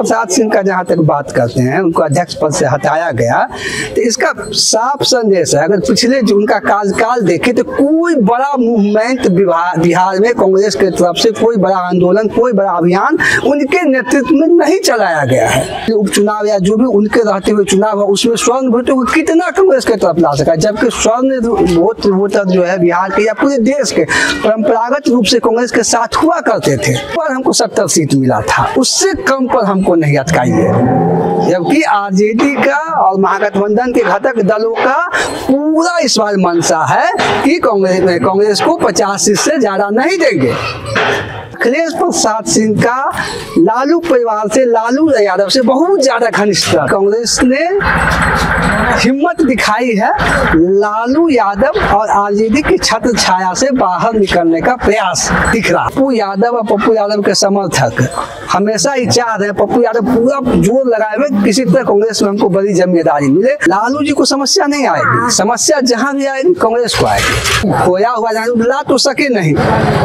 प्रसाद सिंह का जहाँ तक बात करते हैं, उनको अध्यक्ष पद से हटाया गया, तो इसका साफ संदेश है। अगर पिछले जो उनका कार्यकाल देखे तो कोई बड़ा मूवमेंट बिहार में कांग्रेस की तरफ से कोई बड़ा आंदोलन, कोई बड़ा अभियान उनके नेतृत्व में नहीं चलाया गया है। उपचुनाव या जो भी उनके रहते हुए चुनाव है उसमें स्वर्ण वोटों को कितना कांग्रेस की तरफ ला सका, जबकि स्वर्ण वोटर जो है बिहार के या पूरे देश के परंपरागत रूप से कांग्रेस के साथ हुआ करते थे। पर हमको 70 सीट मिला था, उससे कम पर हमको नहीं अटकाइए। जबकि आरजेडी का और महागठबंधन के घटक दलों का पूरा इस बार मंशा है कि कांग्रेस को 50 सीट से ज्यादा नहीं देंगे। अखिलेश प्रसाद सिंह का लालू परिवार से, लालू यादव से बहुत ज्यादा घनिष्ठता कांग्रेस ने हिम्मत दिखाई है। लालू यादव और आरजेडी की छत्र छाया से बाहर निकलने का प्रयास दिख रहा। पप्पू यादव और पप्पू यादव के समर्थक हमेशा ही चाह रहे हैं पप्पू यादव पूरा जोर लगाए हुए किसी तरह कांग्रेस में हमको बड़ी जिम्मेदारी मिले। लालू जी को समस्या नहीं आएगी, समस्या जहां भी आएगी कांग्रेस को आएगी। खोया हुआ ला तो सके नहीं,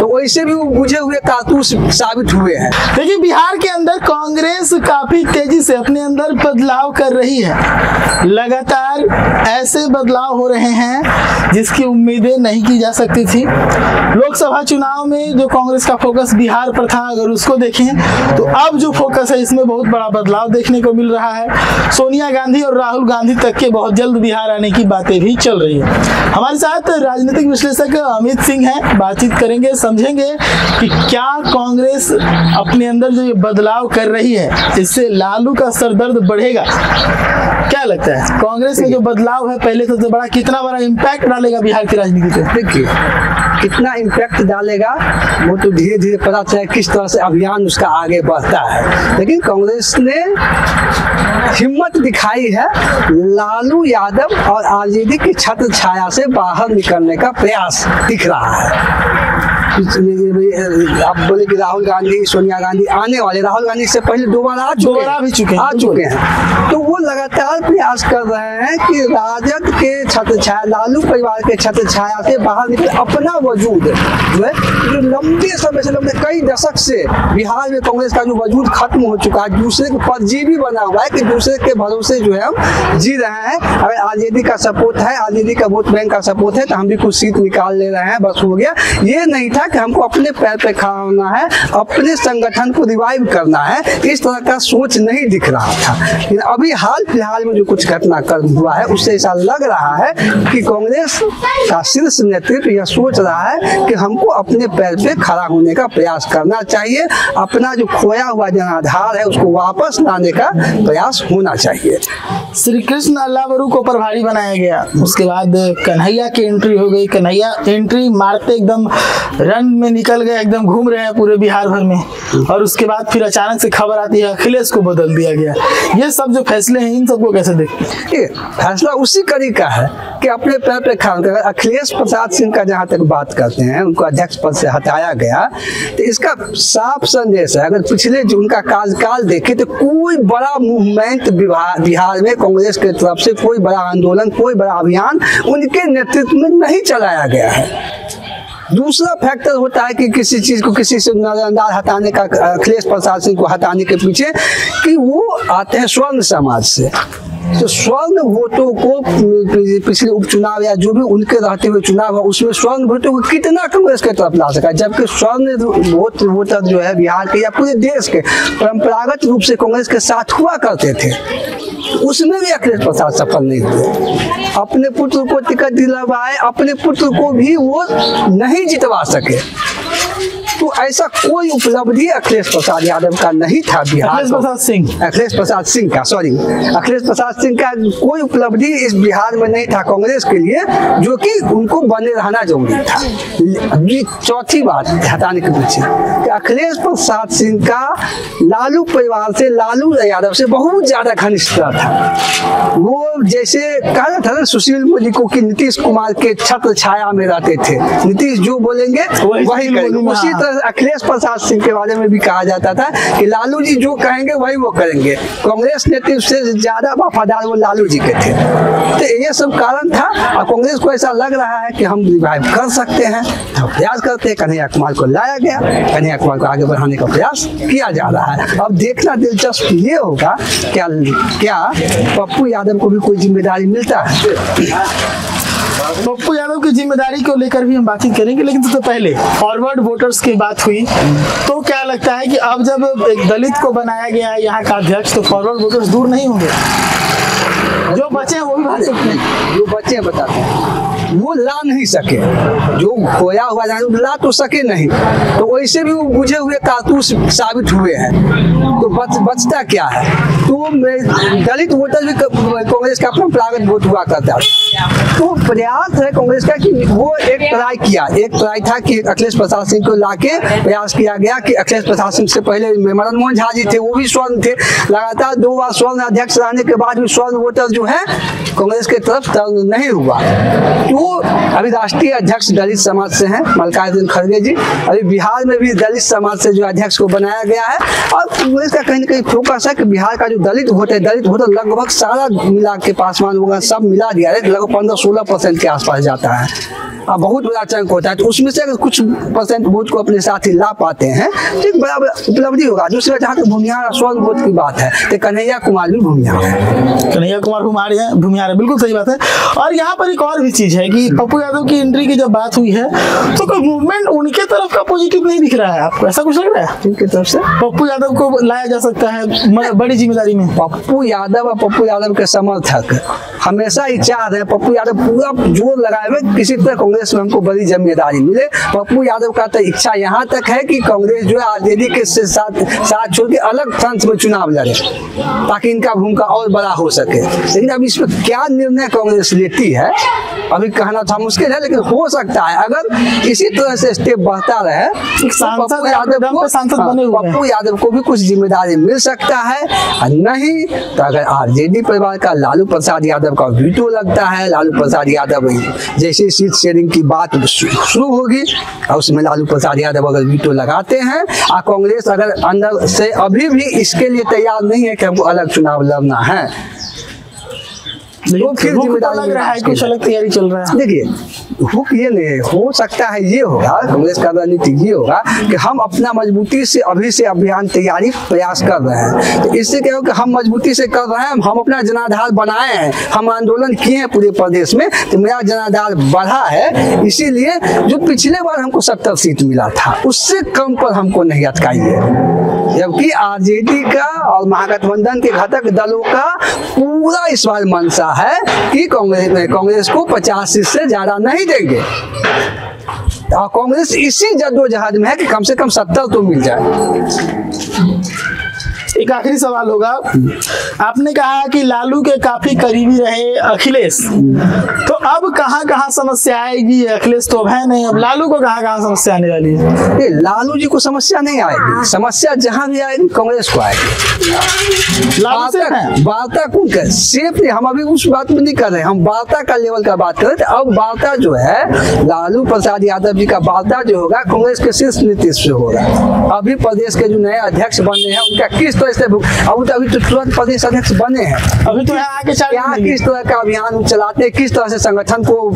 तो वैसे भी वो बुझे हुए कारतूस साबित हुए हैं। देखिए बिहार के अंदर कांग्रेस काफी तेजी से अपने अंदर बदलाव कर रही है। लगातार ऐसे बदलाव हो रहे हैं जिसकी उम्मीदें नहीं की जा सकती थी। लोकसभा चुनाव में जो कांग्रेस का फोकस बिहार पर था, अगर उसको देखें तो अब जो फोकस है इसमें बहुत बड़ा बदलाव देखने को मिल रहा है। सोनिया गांधी और राहुल गांधी तक के बहुत जल्द बिहार आने की बातें भी चल रही है। हमारे साथ राजनीतिक विश्लेषक अमित सिंह हैं, बातचीत करेंगे, समझेंगे कि क्या कांग्रेस अपने अंदर जो ये बदलाव कर रही है इससे लालू का सरदर्द बढ़ेगा। क्या लगता है कांग्रेस में जो बदलाव है पहले सबसे बड़ा कितना बड़ा इम्पैक्ट डालेगा बिहार की राजनीति पे? देखिए कितना इम्पैक्ट डालेगा वो तो धीरे धीरे पता चले किस तरह से अभियान उसका आगे बढ़ता है। लेकिन कांग्रेस ने हिम्मत दिखाई है, लालू यादव और आरजेडी की छत्र छाया से बाहर निकलने का प्रयास दिख रहा है। आप बोले कि राहुल गांधी, सोनिया गांधी आने वाले, राहुल गांधी से पहले 2 बार आ चुके हैं, तो वो लगातार प्रयास कर रहे हैं कि राजद के छत्र छाया, लालू परिवार के छत्र छाया से बाहर निकल अपना वजूद जो है, जो लंबे समय से, लंबे कई दशक से बिहार में कांग्रेस का जो वजूद खत्म हो चुका है, दूसरे के परजीवी बना हुआ है कि दूसरे के भरोसे जो है हम जी रहे हैं। अगर आरजेडी का सपोर्ट है, आरजेडी का वोट बैंक का सपोर्ट है तो हम भी कुछ सीट निकाल ले रहे हैं, बस हो गया। ये नहीं था कि हमको अपने पैर पे खड़ा होना है, अपने संगठन को रिवाइव करना है, इस तरह का सोच नहीं दिख रहा था। लेकिन अभी हाल फिलहाल में जो कुछ घटनाक्रम हुआ है उससे ऐसा लग रहा है कि कांग्रेस का शीर्ष नेतृत्व यह सोच रहा है कि हमको अपने पैर पे खड़ा होने का प्रयास करना चाहिए, अपना जो खोया हुआ जनाधार है उसको वापस लाने का प्रयास होना चाहिए। श्री कृष्ण अल्लावरू को प्रभारी बनाया गया, उसके बाद कन्हैया की एंट्री हो गई। कन्हैया एंट्री मारते एकदम रन में निकल गए, एकदम घूम रहे हैं पूरे बिहार भर में, और उसके बाद फिर अचानक से खबर आती है अखिलेश को बदल दिया गया। ये सब जो फैसले हैं इन सबको कैसे देखते हैं? फैसला उसी कड़ी का है कि अपने पैर पे खड़ा होकर। अखिलेश प्रसाद सिंह का जहाँ तक बात करते हैं, उनको अध्यक्ष पद से हटाया गया, तो इसका साफ संदेश है। अगर पिछले जो उनका कार्यकाल देखे तो कोई बड़ा मूवमेंट बिहार में कांग्रेस की तरफ से कोई बड़ा आंदोलन, कोई बड़ा अभियान उनके नेतृत्व में नहीं चलाया गया है। दूसरा फैक्टर होता है कि किसी चीज को किसी से नजरअंदाज हटाने का, अखिलेश प्रसाद सिंह को हटाने के पीछे कि वो आते हैं स्वर्ण समाज से, तो स्वर्ण वोटों को पिछले उपचुनाव या जो भी उनके रहते हुए चुनाव है उसमें स्वर्ण वोटों को कितना कांग्रेस की तरफ ला सका, जबकि स्वर्ण वोटर जो है बिहार के या पूरे देश के परंपरागत रूप से कांग्रेस के साथ हुआ करते थे, उसमें भी अखिलेश प्रसाद सफल नहीं हुए। अपने पुत्र को टिकट दिलवाए, अपने पुत्र को भी वो नहीं जितवा सके। तो ऐसा कोई उपलब्धि अखिलेश प्रसाद यादव का नहीं था बिहार। अखिलेश प्रसाद सिंह का कोई उपलब्धि इस बिहार में नहीं था कांग्रेस के लिए, जो कि उनको बने रहना जरूरी था। ये चौथी बात हटाने के पीछे कि अखिलेश प्रसाद सिंह का लालू परिवार से, लालू यादव से बहुत ज्यादा घनिष्ठता था। वो जैसे कहा था ना सुशील मोदी को कि नीतीश कुमार के छत्र छाया में रहते थे, नीतीश जो बोलेंगे वही करेंगे, उसी तरह तरह से अखिलेश प्रसाद सिंह के बारे में भी कहा जाता था कि लालू जी जो कहेंगे वही वो करेंगे। कांग्रेस नेतृत्व से ज्यादा वफादार वो लालू जी के थे। तो ये सब कारण था और कांग्रेस को ऐसा लग रहा है कि हम रिवाइव कर सकते हैं, तो प्रयास करते हैं। कन्हैया कुमार को लाया गया, कन्हैया कुमार को आगे बढ़ाने का प्रयास किया जा रहा है। अब देखना दिलचस्प ये होगा क्या पप्पू यादव को भी कोई जिम्मेदारी मिलता है। पप्पू यादव की जिम्मेदारी को लेकर भी हम बातचीत करेंगे, लेकिन सबसे पहले फॉरवर्ड वोटर्स की बात हुई तो क्या लगता है कि अब जब एक दलित को बनाया गया है यहाँ का अध्यक्ष, तो फॉरवर्ड वोटर्स दूर नहीं होंगे? जो बचे हैं वो भी भाग सकते हैं। जो बच्चे बताते हैं वो ला नहीं सके, जो खोया हुआ ला तो सके नहीं, तो वैसे भी वो बुझे हुए कारतूस साबित हुए हैं। तो बचता क्या है? तो दलित वोटर भी कांग्रेस का परंपरागत वोट हुआ करता है। तो प्रयास है कांग्रेस का कि वो एक ट्राई था कि अखिलेश प्रसाद सिंह को लाके प्रयास किया गया कि अखिलेश प्रसाद सिंह से पहले मदन मोहन झा जी थे, वो भी स्वर्ण थे। लगातार 2 बार स्वर्ण अध्यक्ष रहने के बाद भी स्वर्ण वोटर जो है कांग्रेस के तरफ टर्न नहीं हुआ। तो अभी राष्ट्रीय अध्यक्ष दलित समाज से हैं मल्लिकार्जुन खड़गे जी। अभी बिहार में भी दलित समाज से जो अध्यक्ष को बनाया गया है और कांग्रेस का कहीं ना कहीं फोकस है कि बिहार का जो दलित वोटर लगभग सारा मिला के पासवान होगा, सब मिला दिया है, लगभग 15-16% के आसपास जाता है। अब बहुत बड़ा चंक होता है, तो उसमें से अगर कुछ परसेंट वोट को अपने साथ ही ला पाते हैं तो एक बड़ा उपलब्धि होगा। दूसरी जहाँ तक भूमिहार स्वर्ण वोट की बात है तो कन्हैया कुमार भी भूमिहार है। कन्हैया कुमार भूमिहार है, बिल्कुल सही बात है। और यहाँ पर एक और भी चीज है कि पप्पू यादव की एंट्री की जब बात हुई है तो कोई मूवमेंट उनके तरफ का पॉजिटिव नहीं दिख रहा है। आपको ऐसा कुछ लग रहा है उनकी तरफ से पप्पू यादव को लाया जा सकता है बड़ी जिम्मेदारी में? पप्पू यादव और पप्पू यादव के समर्थक हमेशा ही चाह रहे हैं पप्पू यादव पूरा जोर लगाए हुए किसी तरह कांग्रेस में हमको बड़ी जिम्मेदारी मिले। पप्पू यादव का तो इच्छा यहाँ तक है कि कांग्रेस जो है आरजेडी के साथ छोड़ के अलग फ्रंट में चुनाव लड़े ताकि इनका भूमिका और बड़ा हो सके। लेकिन अब इसमें क्या निर्णय कांग्रेस लेती है अभी कहना था मुश्किल है, लेकिन हो सकता है अगर इसी तरह से स्टेप बढ़ता रहे पप्पू यादव को भी कुछ जिम्मेदारी मिल सकता है। नहीं तो अगर आरजेडी परिवार का लालू प्रसाद यादव का वीटो लगता है, लालू प्रसाद यादव जैसे सीट शेयरिंग की बात शुरू होगी और उसमें लालू प्रसाद यादव अगर वीटो लगाते हैं और कांग्रेस अगर अंदर से अभी भी इसके लिए तैयार नहीं है कि हमको अलग चुनाव लड़ना है तो फिर जिम्मेदारी लग रहा है कुछ अलग तैयारी चल रहा है। देखिए हुक ये नहीं हो सकता है, ये होगा कांग्रेस का रणनीति ये होगा कि हम अपना मजबूती से अभी से अभियान तैयारी प्रयास कर रहे हैं। तो इससे क्या हो कि हम मजबूती से कर रहे हैं, हम अपना जनाधार बनाए हैं, हम आंदोलन किए हैं पूरे प्रदेश में, तो मेरा जनाधार बढ़ा है। इसीलिए जो पिछले बार हमको 70 सीट मिला था उससे कम पर हमको नहीं अटकाइए, जबकि आरजेडी का और महागठबंधन के घटक दलों का पूरा इस बार मंशा है कि कांग्रेस को 50 सीट से ज्यादा नहीं देंगे। और कांग्रेस इसी जद्दोजहद में है कि कम से कम 70 तो मिल जाए। एक आखिरी सवाल होगा, आपने कहा कि लालू के काफी करीबी रहे अखिलेश, तो अब कहाँ समस्या आएगी? अखिलेश तो अब है नहीं, अब लालू को कहाँ समस्या आने वाली है? लालू जी को समस्या नहीं आएगी, समस्या जहां भी आएगी कांग्रेस को आएगी। वार्ता कौन कर सिर्फ नहीं, हम अभी उस बात में नहीं कर रहे, हम वार्ता का लेवल का बात कर रहे थे। अब वार्ता जो है लालू प्रसाद यादव जी का वार्ता जो होगा कांग्रेस के शीर्ष नीतीश से होगा। अभी प्रदेश के जो नए अध्यक्ष बने हैं उनका किस तरह से अभी तो तुरंत प्रदेश अध्यक्ष बने हैं, अभी तो यहाँ किस तरह का अभियान चलाते हैं, किस तरह से संगठन को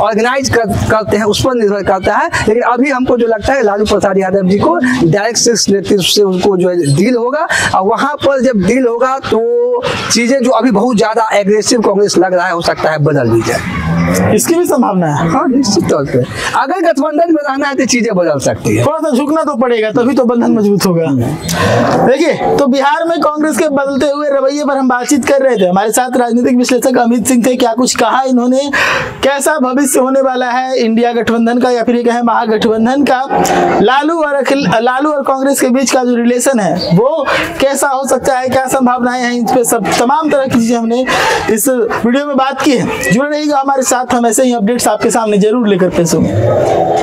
ऑर्गेनाइज करते हैं उस पर निर्भर करता है। लेकिन अभी हमको जो लगता है लालू प्रसाद यादव जी को डायरेक्ट शीर्ष नेतृत्व से उनको जो है डील होगा, और वहां पर जब डील होगा तो चीजें जो अभी बहुत ज्यादा एग्रेसिव कांग्रेस लग रहा है हो सकता है बदल भी जाए। इसकी भी संभावना है। हाँ निश्चित तौर पे अगर गठबंधन में रहना है तो चीजें बदल सकती है, थोड़ा सा झुकना तो पड़ेगा तभी तो बंधन मजबूत होगा। देखिए तो बिहार में कांग्रेस के बदलते हुए रवैये पर हम बातचीत कर रहे थे। हमारे साथ राजनीतिक विश्लेषक अमित सिंह थे। क्या कुछ कहा इन्होंने, कैसा भविष्य होने वाला है इंडिया गठबंधन का या फिर ये कहें महागठबंधन का, लालू और कांग्रेस के बीच का जो रिलेशन है वो कैसा हो सकता है, क्या संभावनाएं हैं, इन पे सब तमाम तरह की चीजें हमने इस वीडियो में बात की है। जुड़े रहिएगा हमारे साथ, हम ऐसे ही अपडेट्स आपके सामने जरूर लेकर पेश होंगे।